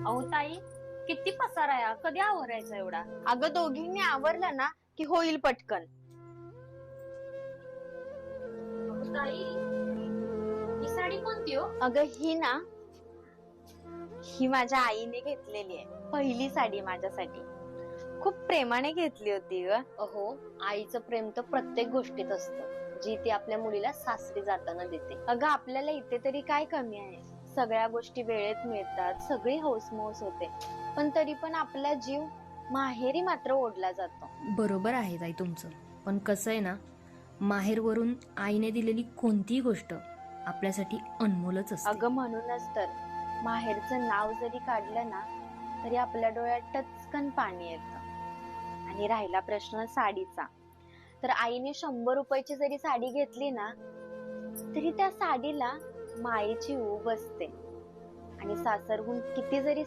अहो ताई, किती पसारा आहे हा. कधी आवरायचा एवढा? अगं दोघींनी आवरलं ना की होईल पटकन. अहो ताई, ही साडी कोणती हो? अगं ही माझ्या आईने घेतलेली आहे, पहिली साडी माझ्यासाठी. खूप प्रेमाने घेतली होती ग. अहो, आईचं प्रेम तर प्रत्येक गोष्टीत असतं, जी ती आपल्या मुलीला सासरी जाताना देते. अगं आपल्याला इथे तरी काय कमी आहे, सगळ्या गोष्टी वेळेत मिळतात, सगळी हौसमौस होते, पण तरी पण आपला जीव माहेरी मात्र ओढला जातो. बरोबर आहे ताई तुमचं, पण कसं आहे ना, माहेरवरून आईने दिलेली कोणतीही गोष्ट आपल्यासाठी अनमोलच असते. अगं म्हणूनच तर माहेरचं नाव जरी काढलं ना तरी आपल्या डोळ्यात टचकन पाणी येतं. आणि राहिला प्रश्न साडीचा, तर आईने 100 रुपयाची जरी साडी घेतली ना तरी त्या साडीला मायेची ऊब असते. आणि सासरहून किती जरी